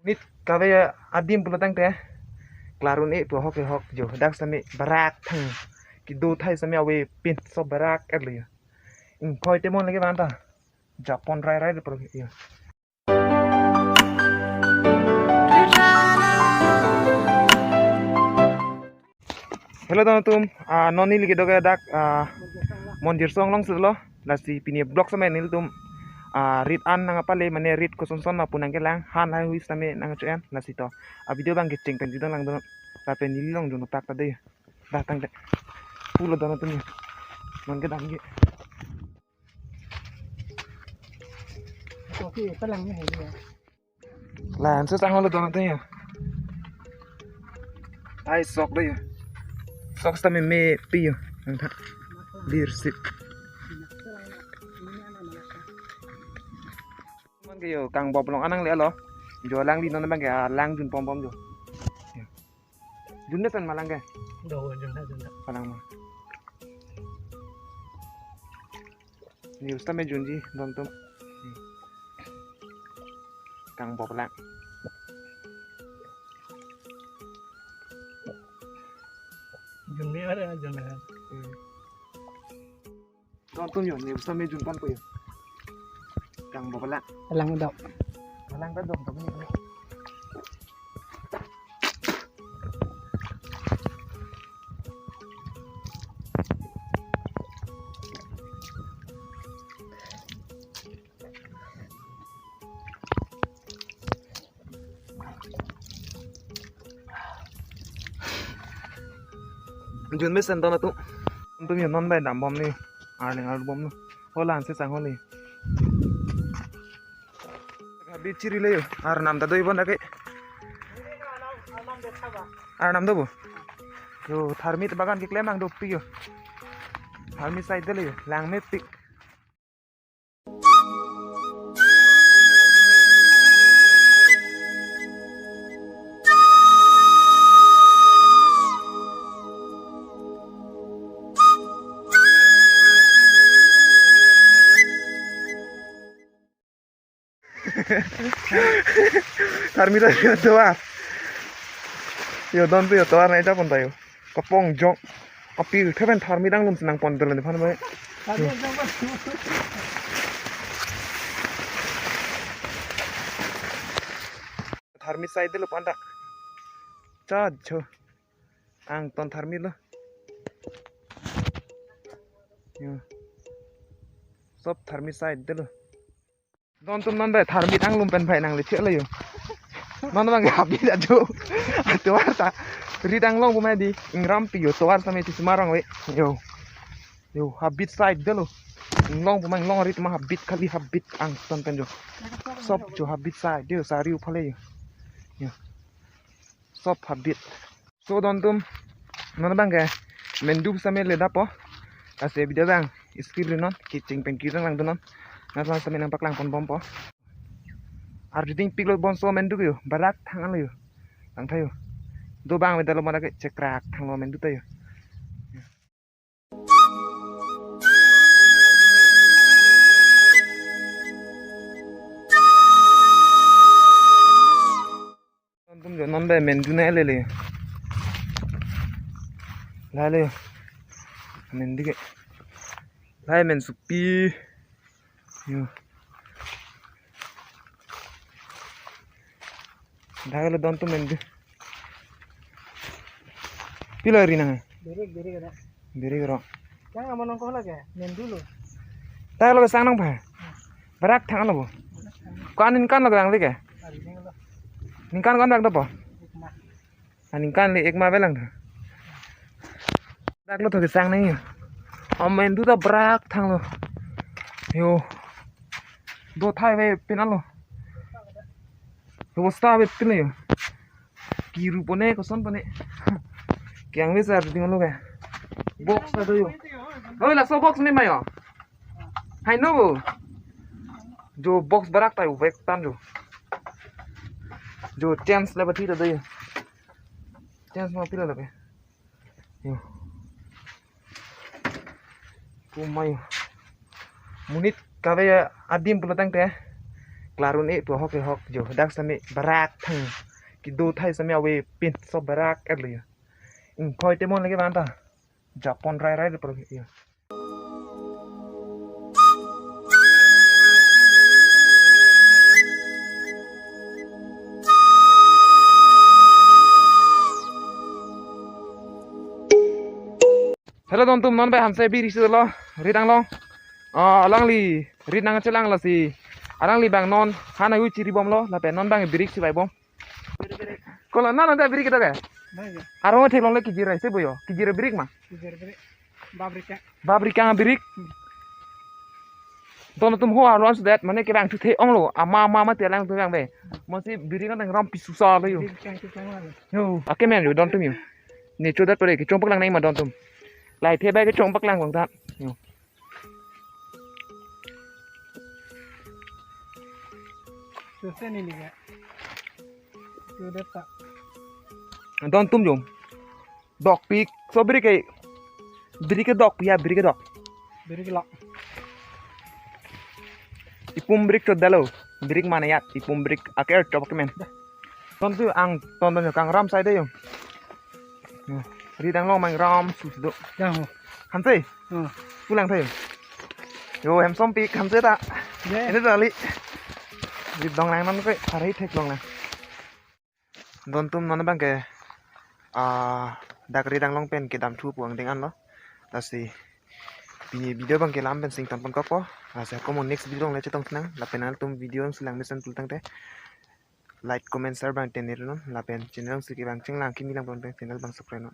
Nit kawe adim pula tang te klarun e po hok hok jo dak sami barak thang ki do thai sami awe pin so barak erli in khoi te mon lagi banta japon rai rai pro ya hello tum noni lagi doga dak monjir song long selo nasi pini blok sama nil tum rit an nang apa le mane rit ko son son na punang kelang han hai hui same nang chuan nasi to video bang gicing pen judang lang don ta pen nil long junu tak ta de datang de pulo dono tum mon ke dang ge Kopi palang ni hai. lan se sang lo dono te ya ai sok de ya sok sta me pi yo nang tha dir sip man ke yo kang bob long anang le lo jo lang di non bang ke lang jun pom pom jo jun ne pen malang ke Dah junda. palang ma ni usta me junji don tum kang bob lang Junda ada junda. don tum yo ni usta me jun pan po yo kang bob lang Palang daw. palang ka dom tum ni jun me sen don tu tum yo non bai dam bom ni ning ar bom no holan se sang holi bi chiri le ar nam da doi bon ake ar nam do bo yo tharmit bagan ke klemang do pi yo tharmit side de le lang me pik Tharmita yo toar yo don tu yo toar na ita pon tayo kapong jok kapi theben tharmidang lum senang pon dolen phan mai tharmit side de lo panda cha cho ang ton tharmit lo yo sob tharmit side de lo don tum non bai tharmit ang lum pen phai nang le che le yo non bang happy da jo toar ta ridang long bumai di ingram pi yo toar same ti semarang we yo habit side de lo long bumai long rit ma habit khali habit ang ton pen jo sob jo habit side de sari u phale yo sob habit so don tum non bang ga mendu same le da po ase video bang skill non kicing pen kirang lang donon ngasang same nang paklang pon bom po ar juding piglot bon so mendu yo barak thang lo yo ang thayo do bang me dalo mana ke cekrak thang lo mendu tayo tum jo non be mendu na le le mendu ke lai men supi yo ढागल दोन तो मेंदू पिलरी ना Beri kada. Berry करो Yang aman ko lagi. Men dulu. तागल के सांग नंग भाई बराक थांग लो कान इनकान लग रंग लेके निकान कान रख दो पो निकान ले एक मा बेलंग रख लो तो के सांग नहीं है और मेंदू तो बराक थांग लो यो दो थाई वे पिना लो Kumusta abet pila yo? Kiru pone koson pone. Kyang bisa tinggal lo kayak box ada yo. Oh lah so box ni mayo. Hai no bo. Jo box barak tayo vek tan jo. Jo chance le bati ada yo. Chance mau pila lagi. Yo. Kumayo. Munit kawe adim pula tang teh. klarun tu hok jo dak sami barak thang ki do thai sami awe pin so barak erli khoi temon lagi banta Japon rai de pro ya hello don tum non bai hamsai biri su lo ridang long lang li ridang chelang la si arang li bang non hana yu chiri bom lo la pe non bang birik si bai bom kola na na birik kita ga Baik ya. aro thek long le ki jirai se boyo ki jira birik ma Beri babrika. babrika birik don tum ho arons that mane ke bang thu the ong lo ama ma te lang tu bang be mo si birik kan ram pisu sa lo yo Cang mana? yo ake men yo don tum yo ne chu dat pare ki chong pak lang nai ma don tum lại thế bay cái trống bắc lang bằng thật Susah nih ya. Sudah tak. don tum dùng dọc pik so beri cái dọc ya beri cái dọc Beri gelap. ipum beri cho dalo beri mana ya ipum beri akhir coba kemen don tu ang don kang ram sai đây yung ri đang lo mang ram susu Jangan. han sei pulang thôi yo em som pik han sei ta ini tali di dong nang non cái hari thek long nang don tum non bang ke dak ri dang long pen ke dam thu puang ding an lo la si pi video bang ke lam pen sing tan pon ko po la sa ko next video le chetong nang la penal tum video silang mesan tultang te like comment share bang ten non la pen channel si ke bang chinglang kimi lang pon channel bang subscribe non